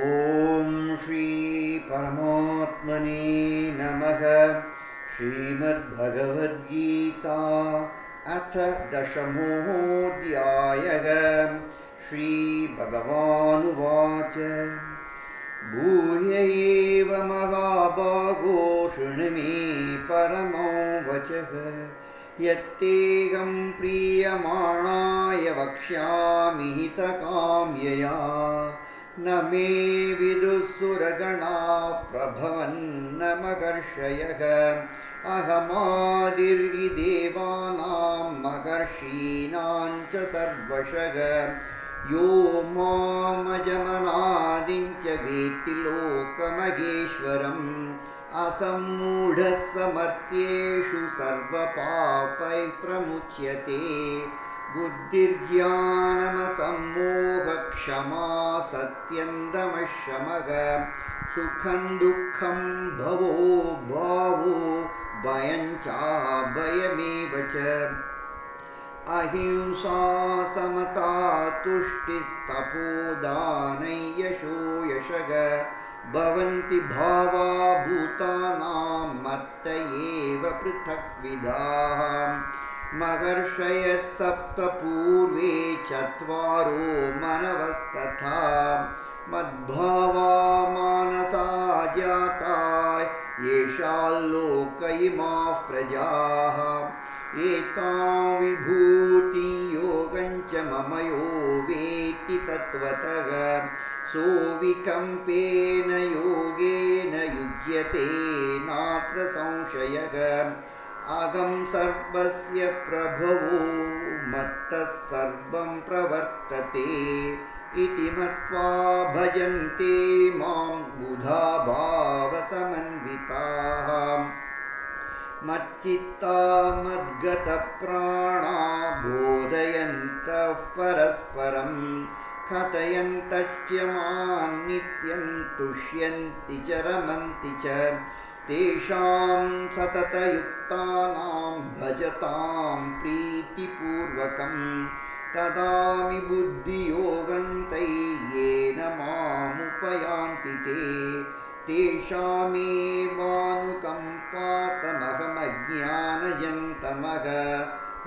ಓಂ ಶ್ರೀ ಪರಮಾತ್ಮನೇ ನಮಃ. ಶ್ರೀಮದ್ಭಗವದ್ಗೀತಾ ಅಥ ದಶಮೋऽಧ್ಯಾಯಃ. ಶ್ರೀಭಗವಾನುವಾಚ ಭೂಯ ಏವ ಮಹಾಭಾಗೋ ಶೃಣು ಮೇ ಪರಮೋ ವಚಃ ಯತ್ತೇಹಂ ಪ್ರೀಯಮಾಣಾಯ ವಕ್ಷ್ಯಾಮಿ ಹಿತಕಾಮ್ಯಯಾ ನ ಮೇ ವಿದುಃಸುರಗಣಾ ಪ್ರಭವನ್ನ ಮಹರ್ಷಯಃ ಅಹಮಾದಿರ್ಹಿ ದೇವಾನಾಂ ಮಹರ್ಷೀಣಾಂ ಚ ಸರ್ವಶಃ ಯೋ ಮಾಮಜಮನಾದಿಂ ಚ ವೇತ್ತಿ ಲೋಕಮಹೇಶ್ವರಂ ಅಸಮ್ಮೂಢಃ ಸಮರ್ಥ್ಯೇಷು ಸರ್ವಪಾಪೈಃ ಪ್ರಮುಚ್ಯತೆ. ಬುದ್ಧಿರ್ಜ್ಞಾನಮಸಮ್ಮೋಹಕ್ಷಮಾ ಸತ್ಯಂ ದಮಃ ಶಮಃ ಸುಖಂ ದುಃಖಂ ಭವೋ ಭಾವೋ ಭಯಂ ಚಾಭಯಮೇವ ಚ. ಅಹಿಂಸಾ ಸಮತಾ ತುಷ್ಟಿಸ್ತಪೋದಾನೈ ಯಶೋ ಯಶಃ ಭವಂತಿ ಭಾವಾ ಭೂತಾನಾಂ ಮತ್ತ ಏವ ಪೃಥಕ್ವಿಧಾಃ. ಮಹರ್ಷಯಃ ಸಪ್ತ ಪೂರ್ವೇ ಚತ್ವಾರೋ ಮನವಸ್ತಥಾ ಮದ್ಭಾವಾ ಮಾನಸಾ ಜಾತಾ ಯೇಷಾಲ್ಲೋಕ ಇಮಾಃ ಪ್ರಜಾಃ. ಏತಾಂ ವಿಭೂತಿಂ ಯೋಗಂ ಚ ಮಮ ಯೋ ವೇತ್ತಿ ತತ್ವತಃ ಸೋ ವಿಕಂಪೇನ ಯೋಗೇನ ಯುಜ್ಯತೆ ನಾತ್ರ ಸಂಶಯಃ. ಅಹಂ ಸರ್ವಸ್ಯ ಪ್ರಭವೋ ಮತ್ತಃ ಸರ್ವಂ ಪ್ರವರ್ತತೆ ಇತಿ ಮತ್ವಾ ಭಜಂತೆ ಮಾಂ ಬುಧಾ ಭಾವಸಮನ್ವಿತಾಃ. ಮಚ್ಚಿತ್ತಾ ಮದ್ಗತಪ್ರಾಣಾ ಬೋಧಯन्तಃ ಪರಸ್ಪರಂ ಕಥಯन्तಶ್ಚ ಮಾಂ ನಿತ್ಯಂ ತುಷ್ಯಂತಿ ಚ ರಮಂತಿ ಚ. ತೇಷಾಂ ಸತತಯುಕ್ತಾನಾಂ ಭಜತಾಂ ಪ್ರೀತಿಪೂರ್ವಕಂ ದದಾಮಿ ಬುದ್ಧಿಯೋಗಂ ತೈಃ ಮಾಮುಪಯಾಂತಿ ತೇ. ತೇಷಾಮೇವಾನುಕಂಪಾತಮಹಮಜ್ಞಾನಜಂ ತಮಃ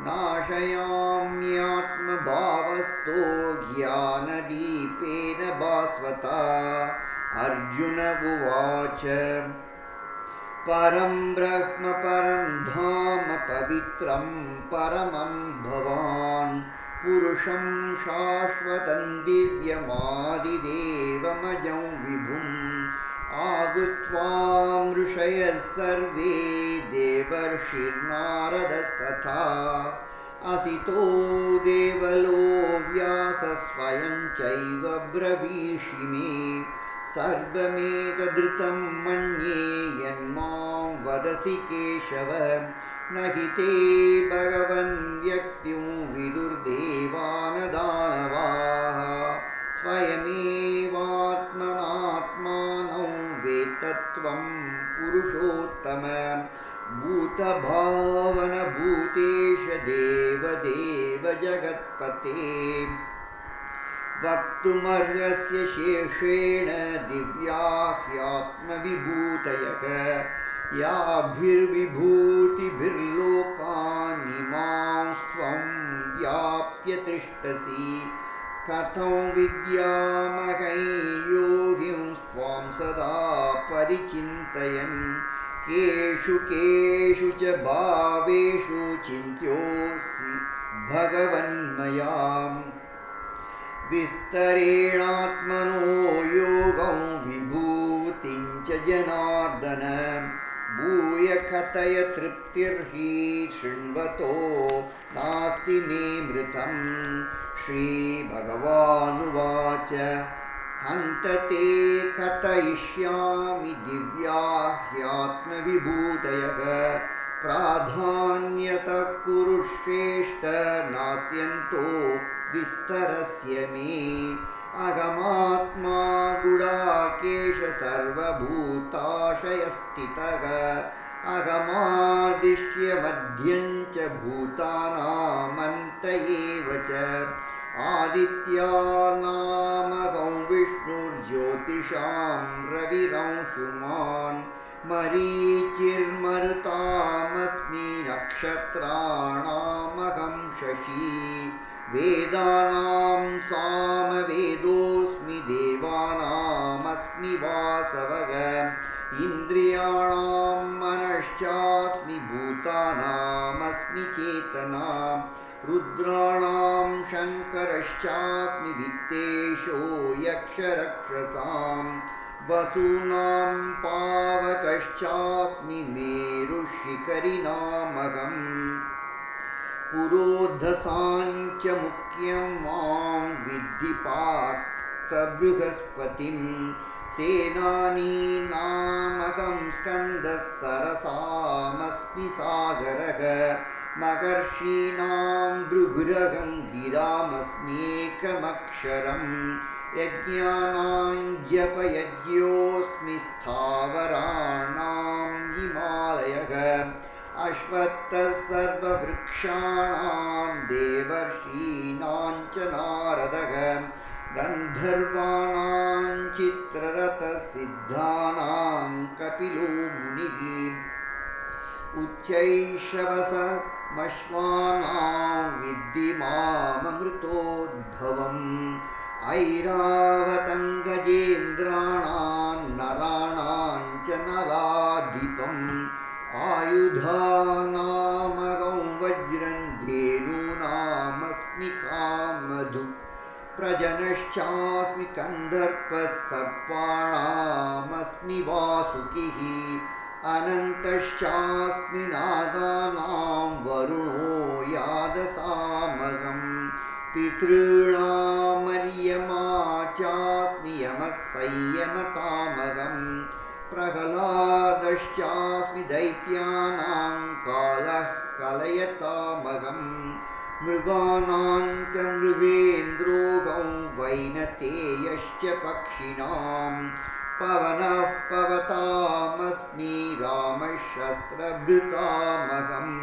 ನಾಶಯಾಮ್ಯಾತ್ಮಭಾವಸ್ಥೋ ಜ್ಞಾನದೀಪೇನ ಭಾಸ್ವತಾ. ಅರ್ಜುನ ಉವಾಚ ಪರಂ ಬ್ರಹ್ಮ ಪರಂ ಧಾಮ ಪವಿತ್ರಂ ಪರಮಂ ಭವಾನ್ ಪುರುಷಂ ಶಾಶ್ವತಂ ದಿವ್ಯಮಾದಿದೇವಮಜಂ ವಿಭುಂ. ಆಗುತ್ವಾಂ ಋಷಯಃ ಸರ್ವೇ ದೇವರ್ಷಿರ್ನಾರದಸ್ತಥಾ ಅಸಿತೋ ದೇವಲೋ ವ್ಯಾಸಃ ಸ್ವಯಂ ಚೈವ ಬ್ರವೀಷಿ ಮೇ. ಸರ್ವಮೇತದೃತಂ ಮನ್ಯೇ ಯನ್ಮಾಂ ವದಸಿ ಕೇಶವ ನ ಹಿ ತೇ ಭಗವನ್ ವ್ಯಕ್ತಿಂ ವಿದುರ್ದೇವಾನದಾನವಾಃ. ಸ್ವಯಮೇವಾತ್ಮನಾತ್ಮಾನಂ ವೇತ್ತತ್ವಂ ಪುರುಷೋತ್ತಮ ಭೂತಭಾವನ ಭೂತೇಶ ದೇವದೇವ ಜಗತ್ಪತೆ. ವಕ್ತುಮರ್ಹಸ್ಯ ಶೇಷೇಣ ದಿವ್ಯಾ ಹ್ಯಾತ್ಮವಿಭೂತಯಃ ಯಾಭಿರ್ವಿಭೂತಿಭಿರ್ಲೋಕಾನ್ ಇಮಾಂಸ್ತ್ವಂ ವ್ಯಾಪ್ಯ ತಿಷ್ಠಸಿ. ಕಥಂ ವಿದ್ಯಾಮಹೈ ಯೋಗಿಂ ತ್ವಾಂ ಸದಾ ಪರಿಚಿಂತಯನ್ ಕೇಷು ಕೇಷು ಚ ಭಾವೇಷು ಚಿಂತ್ಯೋऽಸಿ ಭಗವನ್ಮಯಾ. ವಿಸ್ತರೇಣಾತ್ಮನೋ ಯೋಗಂ ವಿಭೂತಿಂ ಚ ಜನಾರ್ದನ ಭೂಯ ಕಥಯ ತೃಪ್ತಿರ್ಹಿ ಶೃಣ್ವತೋ ನಾಸ್ತಿ ಮೇ ಮೃತಂ. ಶ್ರೀಭಗವಾನುವಾಚ ಹಂತ ತೇ ಕಥಯಿಷ್ಯಾಮಿ ದಿವ್ಯಾ ಹ್ಯಾತ್ಮವಿಭೂತಯಃ ಪ್ರಾಧಾನ್ಯತಃ ಕುರು ಶ್ರೇಷ್ಠ ನಾಸ್ತ್ಯಂತೋ ವಿಸ್ತರಸ್ಯ ಮೇ. ಅಹಮಾತ್ಮಾ ಗುಡಾಕೇಶ ಸರ್ವಭೂತಾಶಯಸ್ಥಿತಃ ಅಹಮಾದಿಶ್ಯ ಮಧ್ಯಂ ಚ ಭೂತಾನಾಮಂತ ಏವ ಚ. आदित्यानामकं विष्णुर्ज्योतिषां रविरंशुमान् मरीचिर्मरुतामस्मि नक्षत्राणामहं शशी वेदानां सामवेदोऽस्मि देवानामस्मि वासवः इन्द्रियाणां मनश्चास्मि भूतानामस्मि चेतना रुद्राणां शङ्करश्चास्मि वित्तेशो यक्षरक्षसां वसूनां पावकश्चास्मि मेरुशिखरिणामहम् पुरोधसाञ्च मुख्यं मां विद्धि पार्थ बृहस्पतिं सेनानीनामकं स्कन्दः सरसामस्मि सागरः महर्षीणां भृगुरहं गिरामस्म्येकमक्षरं यज्ञानां जपयज्ञोऽस्मि स्थावराणां हिमालयः अश्वत्थः सर्ववृक्षाणां देवर्षीणां च नारदः गन्धर्वाणां चित्ररथसिद्धानां कपिलो मुनिः उच्चैश्रवसमश्वानां विद्धि माममृतोद्भवम् ऐरावतं गजेन्द्राणां नराणां च नराधिपम् आयुधानामहं वज्रं धेनूनामस्मि कामधु प्रजनश्चास्मि कन्दर्पः सर्पाणामस्मि वासुकिः अनन्तश्चास्मि नागानां वरुणो यादसामहं पितॄणामर्यमा चास्मि यमः संयमतामहम् प्रह्लादश्चास्मि दैत्यानां कालः कलयतामहम् मृगाणां च मृगेन्द्रोऽहं वैनतेयश्च पक्षिणां पवनः पवतामस्मि रामः शस्त्रभृतामहम्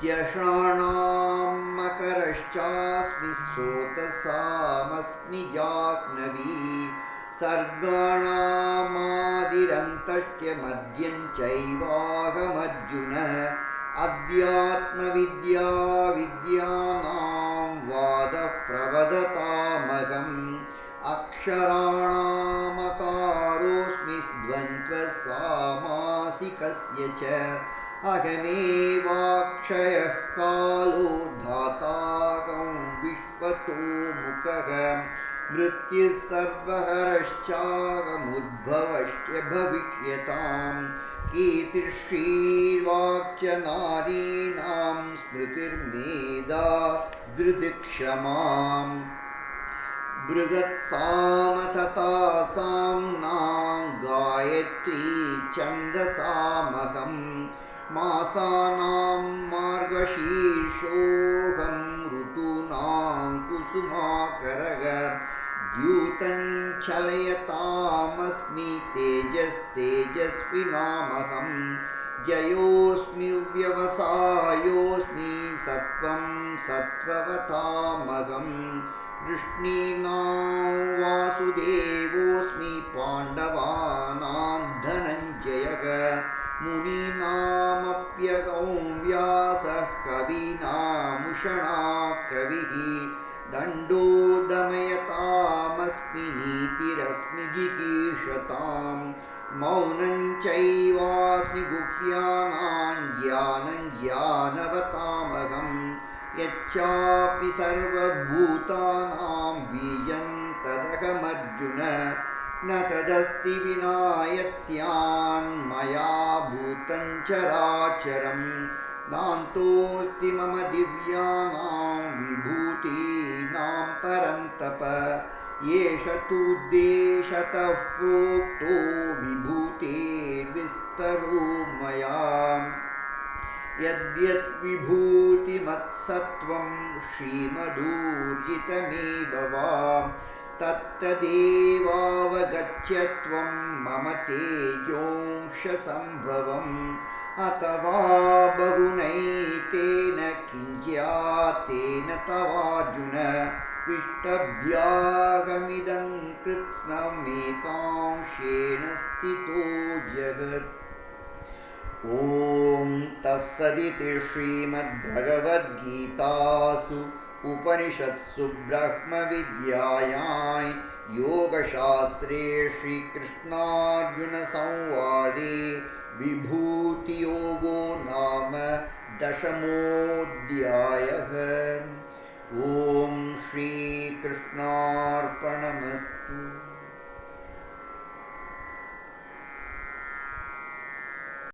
जषाणां मकरश्चास्मि स्रोतसामस्मि जाह्नवी सर्गाणामादिरन्तश्च मध्यं चैवाहमर्जुन अध्यात्मविद्या विद्यानां वादः प्रवदतामहम् अक्षराणामकारोऽस्मि द्वन्द्वसामासिकस्य च अहमेवाक्षयः कालो धाताहं विश्वतोमुखः मृत्युः सर्वहरश्चाहमुद्भवश्च भविष्यतां कीर्तिश्रीर्वाक्च नारीणां स्मृतिर्मेधा धृतिक्षमाम् बृहत्सामततासाम्नां गायत्री छन्दसामहं मासानां मार्गशीर्षोऽहं ऋतूनां कुसुमाकरः द्यूतं चलयतामस्मि तेजस्तेजस्विनामहं जयोऽस्मि व्यवसायोऽस्मि सत्त्वं सत्त्ववतामहम् वृष्णीनां वासुदेवोऽस्मि पाण्डवानां धनञ्जयः मुनीनामप्यगं व्यासः कवीनामुषणा कविः दण्डो दमयतामस्मि नीतिरस्मि जिगीषतां मौनं चैवास्मि गुह्यानां ज्ञानं ज्ञानवतामहम् यच्चापि सर्वभूतानां बीजं तदहमर्जुन न तदस्ति विना यत्स्यान्मया भूतं चराचरं नान्तोऽस्ति मम दिव्यानां विभूतीनां परन्तप येष तूद्देशतः प्रोक्तो विभूतेर्विस्तरो मया यद्यद्विभूतिमत्सत्त्वं श्रीमदूर्जितमेव वा तत्तदेवावगच्छत्वं मम तेजोंशसम्भवम् अथवा बहुनैतेन किञ्च्यातेन तवार्जुन विष्टभ्यागमिदं कृत्स्नमेकांशेन स्थितो जगत्। ॐ तत्सदिति श्रीमद्भगवद्गीतासु उपनिषत्सु ब्रह्मविद्यायां योगशास्त्रे श्रीकृष्णार्जुनसंवादे विभूतियोगो नाम 10मोऽध्यायः। ॐ श्रीकृष्णार्पणमस्तु।